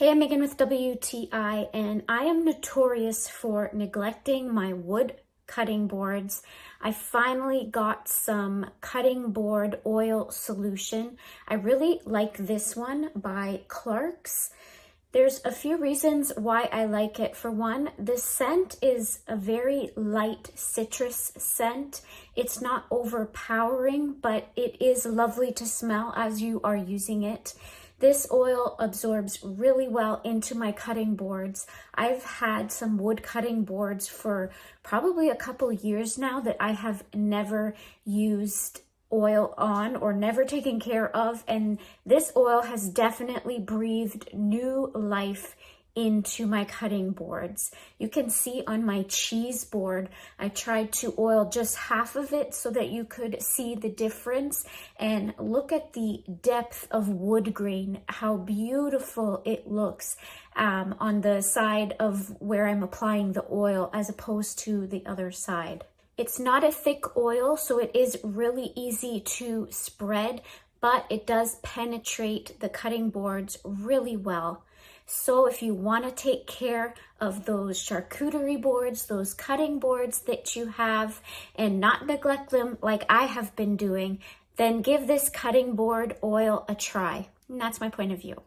Hey, I'm Megan with WTI, and I am notorious for neglecting my wood cutting boards. I finally got some cutting board oil solution. I really like this one by Clark's. There's a few reasons why I like it. For one, the scent is a very light citrus scent. It's not overpowering, but it is lovely to smell as you are using it. This oil absorbs really well into my cutting boards. I've had some wood cutting boards for probably a couple years now that I have never used oil on or never taken care of, and this oil has definitely breathed new life into my cutting boards. You can see on my cheese board, I tried to oil just half of it so that you could see the difference, and look at the depth of wood grain, how beautiful it looks on the side of where I'm applying the oil as opposed to the other side. It's not a thick oil, so it is really easy to spread, but it does penetrate the cutting boards really well. So if you want to take care of those charcuterie boards, those cutting boards that you have, and not neglect them like I have been doing, then give this cutting board oil a try. And that's my point of view.